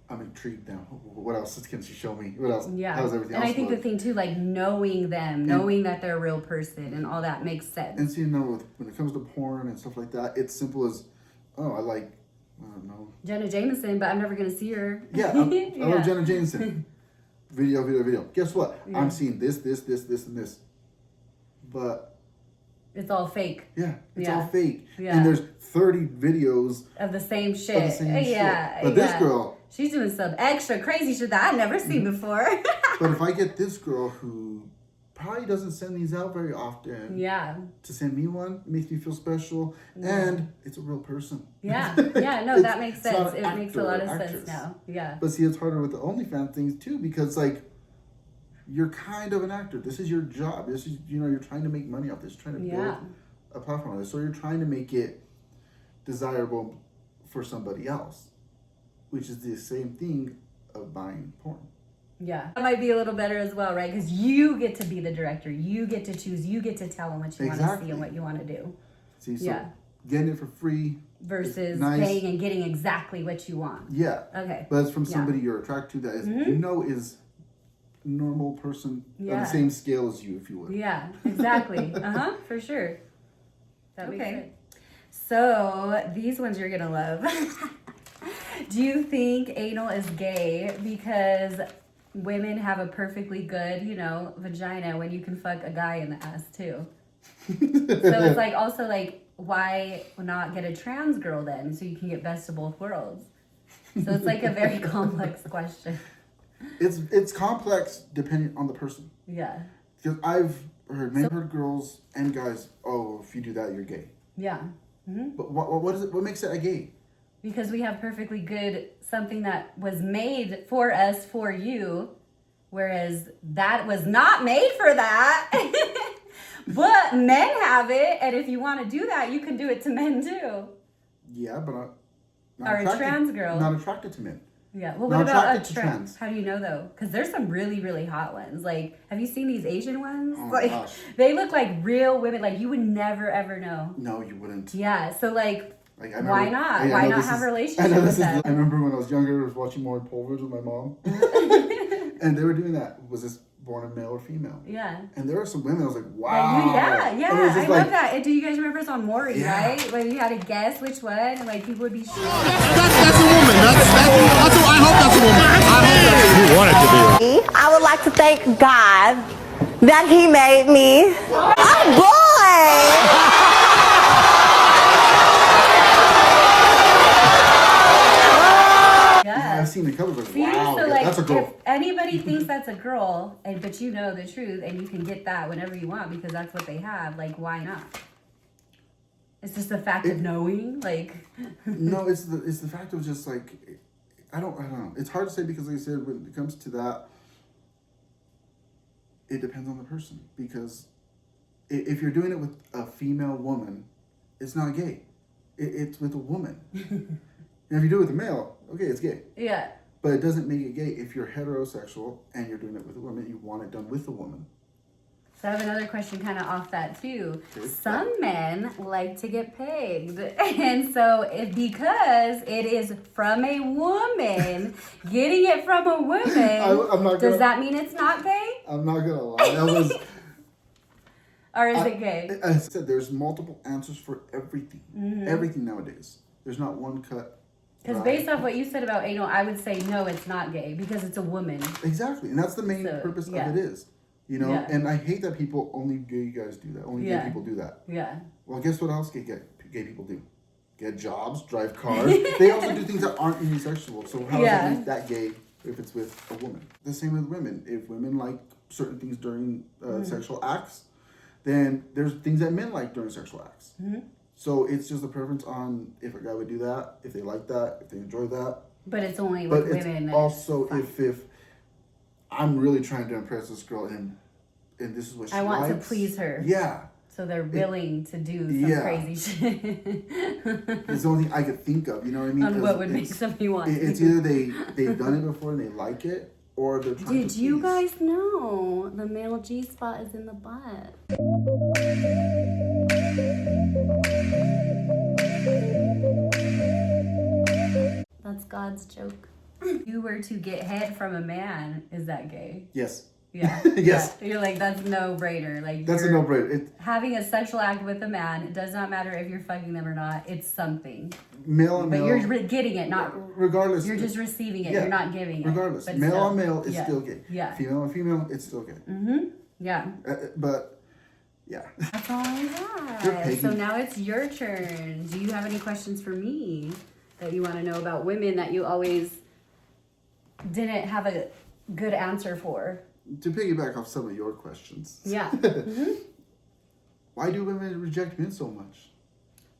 I'm intrigued now. What else can she show me? What else? yeah. How's everything and else I think look? the thing too, like knowing them, knowing that they're a real person and all that makes sense. And so, you know, when it comes to porn and stuff like that, it's simple as, oh, I don't know. Jenna Jameson, but I'm never going to see her. Yeah, I love Jenna Jameson. Video. Guess what? Yeah. I'm seeing this, and this. But it's all fake. Yeah, it's all fake. Yeah. And there's 30 videos of the same shit. Yeah. But this girl, she's doing some extra crazy shit that I've never seen before. But if I get this girl who probably doesn't send these out very often, to send me one, it makes me feel special, and it's a real person. Yeah, no, that makes sense. It makes a lot of sense now. Yeah. But see, it's harder with the OnlyFans things too, because like, you're kind of an actor. This is your job. This is, you know, you're trying to make money off this, trying to build a platform on this. So you're trying to make it desirable for somebody else, which is the same thing of buying porn. Yeah. That might be a little better as well, right? Because you get to be the director. You get to choose. You get to tell them what you want to see and what you want to do. See, so getting it for free versus paying and getting exactly what you want. Yeah. Okay. But it's from somebody you're attracted to that is, you know, is normal person on the same scale as you, if you would. Yeah, exactly. For sure. That makes sense. So these ones you're gonna love. Do you think anal is gay because women have a perfectly good, you know, vagina when you can fuck a guy in the ass too? So it's like also like, why not get a trans girl then so you can get best of both worlds? So it's like a very complex question. It's complex depending on the person. Yeah. Because I've heard girls and guys, oh, if you do that, you're gay. Yeah. Mm-hmm. But what is it? What makes it a gay? Because we have perfectly good something that was made for us, for you, whereas that was not made for that. But men have it, and if you want to do that, you can do it to men too. Yeah, but or a trans girl. Not attracted to men. Yeah. Well, what about a trans? How do you know though? Because there's some really, really hot ones. Like, have you seen these Asian ones? Oh like, my gosh. They look like real women. Like, you would never ever know. No, you wouldn't. Yeah. So like why not? I Why not have a relationship with them? I remember when I was younger, I was watching more Pole Vids with my mom. And they were doing that. Was this born a male or female. Yeah. And there are some women I was like, wow. Yeah. And it was I just love that. And do you guys remember it was on Maury, right? When you had to guess which one, and like people would be shocked. That's a woman. I hope that's a woman. I hope that's You want it to be. I would like to thank God that He made me a boy. Yeah, I've seen the covers like, See, wow, so like, that's a girl. if anybody thinks that's a girl, but you know the truth, and you can get that whenever you want because that's what they have, like, why not? It's just the fact of knowing, like. No, it's the fact of just like, I don't know. It's hard to say because, like I said, when it comes to that, it depends on the person. Because if you're doing it with a female woman, it's not gay. It's with a woman. And if you do it with a male, okay, it's gay. Yeah. But it doesn't make it gay if you're heterosexual and you're doing it with a woman. You want it done with a woman. So I have another question kind of off that too. Some men like to get pegged. And so because it is from a woman, getting it from a woman, does that mean it's not gay? I'm not going to lie. That was... Or is it gay? I said there's multiple answers for everything. Mm-hmm. Everything nowadays. There's not one cut. Because based off what you said about anal, I would say no, it's not gay because it's a woman. Exactly. And that's the main purpose of it is. You know? Yeah. And I hate that only gay guys do that. Only gay people do that. Yeah. Well, guess what else gay people do? Get jobs, drive cars. They also do things that aren't unisexual. So how is it that gay if it's with a woman? The same with women. If women like certain things during sexual acts, then there's things that men like during sexual acts. Mm-hmm. So it's just a preference on if a guy would do that, if they like that, if they enjoy that. But it's only with women. But also if I'm really trying to impress this girl and this is what she likes. I want to please her. Yeah. So they're willing to do some crazy shit. It's the only thing I could think of, you know what I mean? On what would make somebody want to. It's either they've done it before and they like it, or they're trying to Did you guys know the male G-spot is in the butt? That's God's joke. If you were to get head from a man, is that gay? Yes. Yeah. Yes. Yeah. You're like, that's no-brainer. Like, that's a no-brainer. Having a sexual act with a man, it does not matter if you're fucking them or not. It's something. Male on male. But you're getting it, not... Regardless. You're just receiving it. Yeah, you're not giving it. Regardless. Male on male is still gay. Yeah. Female on female, it's still gay. Mm-hmm. Yeah. But, yeah. That's all I got. So now it's your turn. Do you have any questions for me that you want to know about women that you always didn't have a good answer for? To piggyback off some of your questions. Yeah. Mm-hmm. Why do women reject men so much?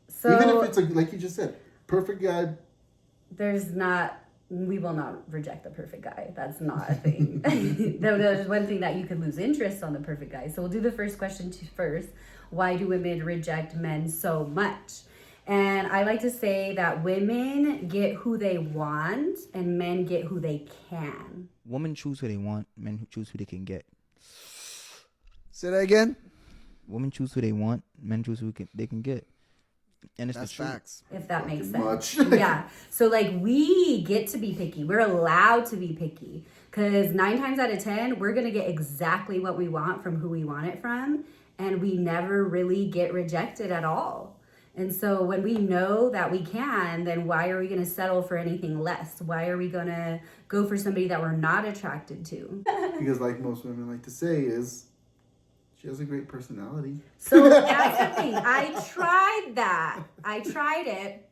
So, even if it's like you just said, perfect guy. We will not reject the perfect guy. That's not a thing. There's one thing that you could lose interest on the perfect guy. So we'll do the first question first. Why do women reject men so much? And I like to say that women get who they want and men get who they can. Women choose who they want, men choose who they can get. Say that again? Women choose who they want, men choose who they can get. And it's That's the truth. facts. If that makes sense. Yeah. So like we get to be picky. We're allowed to be picky. Because 9 times out of 10, we're going to get exactly what we want from who we want it from. And we never really get rejected at all. And so when we know that we can, then why are we going to settle for anything less? Why are we going to go for somebody that we're not attracted to? Because like most women like to say is, she has a great personality. So that's the thing. I tried that. I tried it.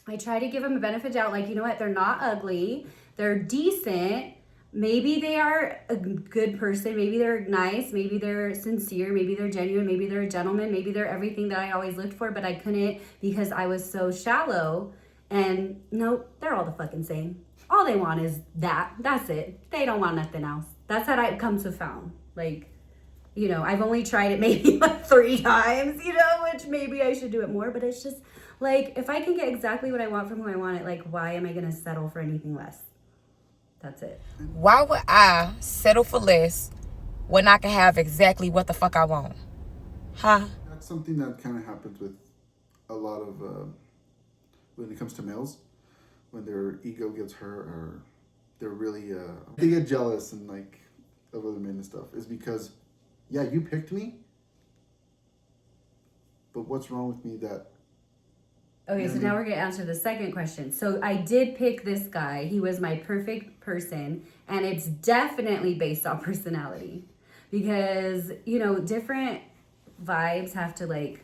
I tried to give them a benefit of doubt. Like, you know what? They're not ugly. They're decent. Maybe they are a good person. Maybe they're nice. Maybe they're sincere. Maybe they're genuine. Maybe they're a gentleman. Maybe they're everything that I always looked for, but I couldn't because I was so shallow. And no, they're all the fucking same. All they want is that. That's it. They don't want nothing else. That's how I come to found. Like, you know, I've only tried it maybe like 3 times, you know, which maybe I should do it more. But it's just like, if I can get exactly what I want from who I want it, like, why am I going to settle for anything less? That's it. Why would I settle for less when I can have exactly what the fuck I want? Huh? That's something that kind of happens with a lot of, when it comes to males, when their ego gets hurt or they're really, they get jealous and like, of other men and stuff is because, yeah, you picked me, but what's wrong with me that... Okay, so now we're going to answer the second question. So I did pick this guy. He was my perfect person, and it's definitely based on personality. Because, you know, different vibes have to, like,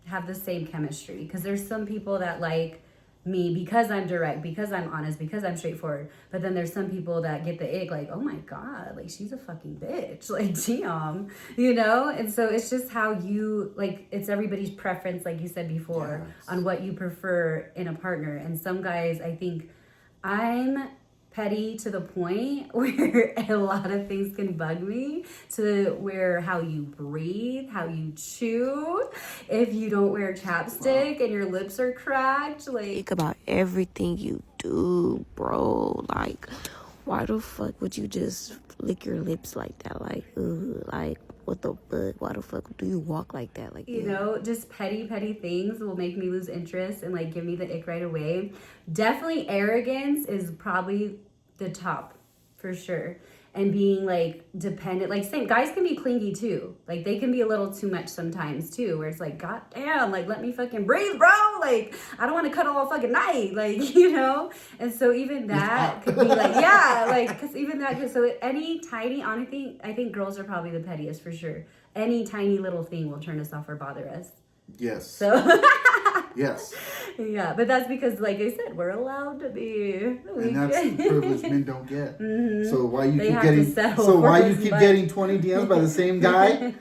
have the same chemistry. Because there's some people that like me because I'm direct, because I'm honest, because I'm straightforward. But then there's some people that get the ick, like, oh my God, like, she's a fucking bitch. Like, damn, you know? And so it's just how you, like, it's everybody's preference, like you said before, on what you prefer in a partner. And some guys, I think I'm petty to the point where a lot of things can bug me, to where how you breathe, how you chew, if you don't wear chapstick and your lips are cracked, like... Think about everything you do, bro. Like, why the fuck would you just lick your lips like that? Like, ugh, like, what the fuck? Why the fuck do you walk like that? Like, you know, just petty things will make me lose interest and like give me the ick right away. Definitely arrogance is probably the top for sure. And being like dependent, like same guys can be clingy too. Like they can be a little too much sometimes too, where it's like, God damn, like let me fucking breathe, bro. Like I don't want to cuddle all fucking night, like, you know. And so even that could be like, yeah, like because even that. So any tiny, honestly, I think girls are probably the pettiest for sure. Any tiny little thing will turn us off or bother us. Yes. So yes. Yeah, but that's because, like I said, we're allowed to be. And that's the privilege men don't get. Mm-hmm. So why you They keep have getting? to settle So why for you as keep much. getting 20 DMs by the same guy?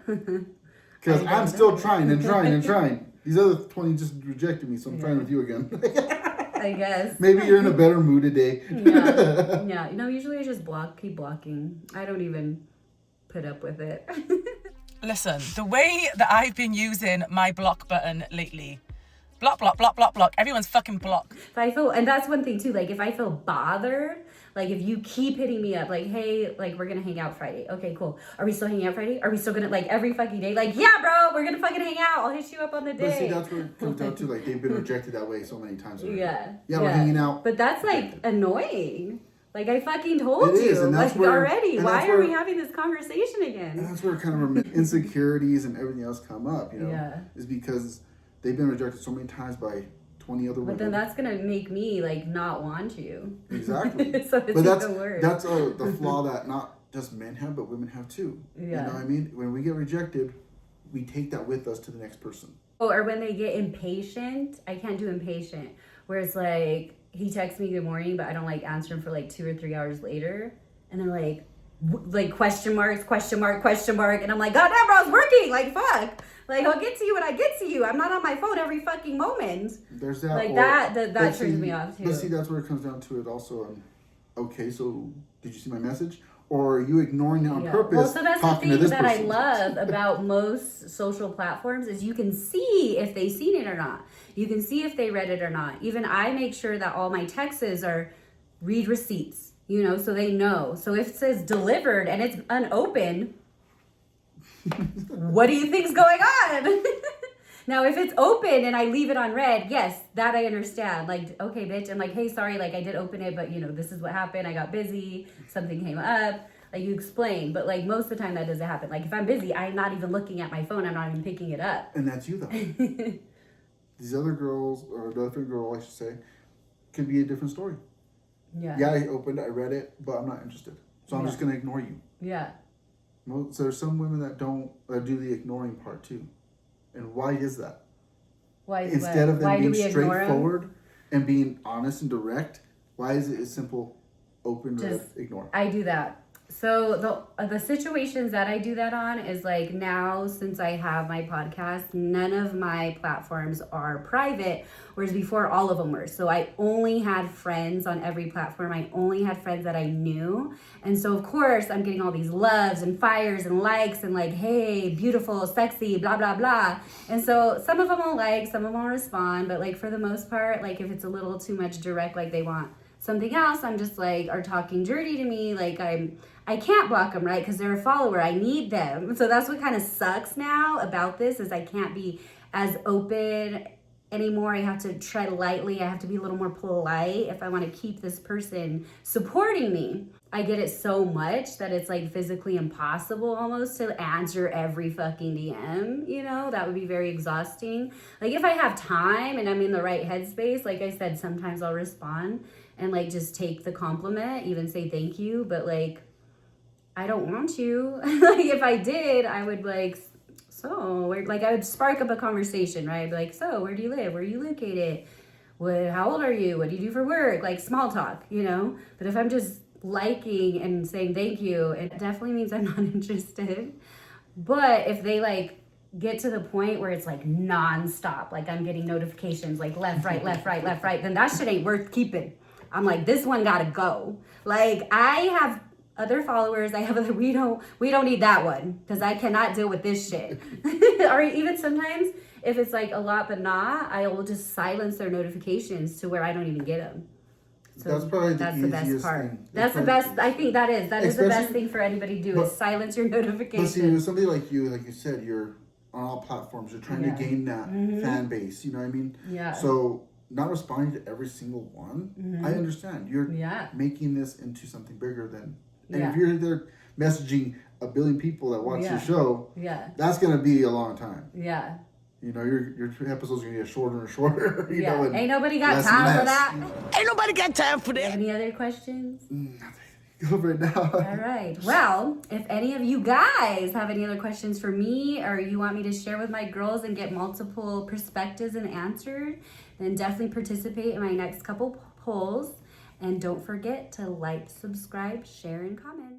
Because I'm still trying and trying and trying. These other 20 just rejected me, so I'm trying with you again. I guess. Maybe you're in a better mood today. Yeah. Yeah. You know, usually I just keep blocking. I don't even put up with it. Listen, the way that I've been using my block button lately, block, block, block, block, block. Everyone's fucking blocked. If I feel, and that's one thing too, like if I feel bothered, like if you keep hitting me up, like, hey, like we're gonna hang out Friday. Okay, cool. Are we still hanging out Friday? Are we still gonna, like every fucking day? Like, yeah, bro, we're gonna fucking hang out. I'll hit you up on the day. But see, that's where it comes down to, like, they've been rejected that way so many times already. Yeah. Yeah, we're hanging out. But that's like annoying. Like I fucking told It you, is, and that's like where- already. and Why that's are we where- having this conversation again? And that's where kind of insecurities and everything else come up, you know? Yeah. Is because they've been rejected so many times by 20 other women. But then that's gonna make me like not want you. Exactly. So it's but that's even worse. that's the flaw that not just men have, but women have too. Yeah. You know what I mean? When we get rejected, we take that with us to the next person. Oh, or when they get impatient, I can't do impatient. Where it's like he texts me good morning, but I don't like answer him for like 2 or 3 hours later, and they're like question marks, question mark, question mark, and I'm like, God damn, bro, it's working. Like fuck. Like I'll get to you when I get to you. I'm not on my phone every fucking moment. There's that. Like or- that but turns me off too. But see, that's where it comes down to it also. Okay, so did you see my message? Or are you ignoring it on purpose? Well, so that's the talking to thing this that I person? love about most social platforms is you can see if they've seen it or not. You can see if they read it or not. Even I make sure that all my texts are read receipts, you know, so they know. So if it says delivered and it's unopened, what do you think's going on? Now, if it's open and I leave it on red, yes, that I understand. Like, okay, bitch, I'm like, hey, sorry, like I did open it, but you know, this is what happened. I got busy, something came up. Like you explain, but like most of the time that doesn't happen. Like if I'm busy, I'm not even looking at my phone. I'm not even picking it up. And that's you though. These other girls, or the other girl, I should say, can be a different story. Yeah. Yeah, I opened it, I read it, but I'm not interested. So I'm Yeah. just going to ignore you. Yeah. So there's some women that don't do the ignoring part too. And why is that? Why? Instead of them why being do we ignore 'em? straightforward and being honest and direct, why is it a simple open, read, Just- ignore? I do that. So the situations that I do that on is like now, since I have my podcast, none of my platforms are private, whereas before all of them were. So I only had friends on every platform. I only had friends that I knew. And so of course I'm getting all these loves and fires and likes and like, hey, beautiful, sexy, blah, blah, blah. And so some of them will like, some of them will respond, but like for the most part, like if it's a little too much direct, like they want something else, I'm just like, are talking dirty to me, like I can't block them, right? Because they're a follower. I need them. So that's what kind of sucks now about this is I can't be as open anymore. I have to tread lightly. I have to be a little more polite if I want to keep this person supporting me. I get it so much that it's like physically impossible almost to answer every fucking DM, you know? That would be very exhausting. Like if I have time and I'm in the right headspace, like I said, sometimes I'll respond and like just take the compliment, even say thank you, but like I don't want you. Like if I did, I would like, so like I would spark up a conversation, right? I'd be like, so where do you live? Where are you located? How old are you? What do you do for work? Like small talk, you know? But if I'm just liking and saying thank you, it definitely means I'm not interested. But if they like get to the point where it's like nonstop, like I'm getting notifications like left, right, left, right, left, right, then that shit ain't worth keeping. I'm like, this one gotta go. Like I have other followers, I have other, we don't need that one because I cannot deal with this shit. Or even sometimes if it's like a lot but not, I will just silence their notifications to where I don't even get them. So that's probably the best part. thing. That's the best. I think that is the best thing for anybody to do is silence your notifications. But see, with somebody like you said, you're on all platforms. You're trying to gain that fan base. You know what I mean? Yeah. So not responding to every single one, I understand. You're making this into something bigger than. And if you're there messaging a billion people that watch your show, that's gonna be a long time. Yeah. You know, your episodes are gonna get shorter and shorter. You know, and ain't nobody got time for that. Ain't nobody got time for that. Any other questions? Go right now. All right. Well, if any of you guys have any other questions for me or you want me to share with my girls and get multiple perspectives and answered, then definitely participate in my next couple polls. And don't forget to like, subscribe, share, and comment.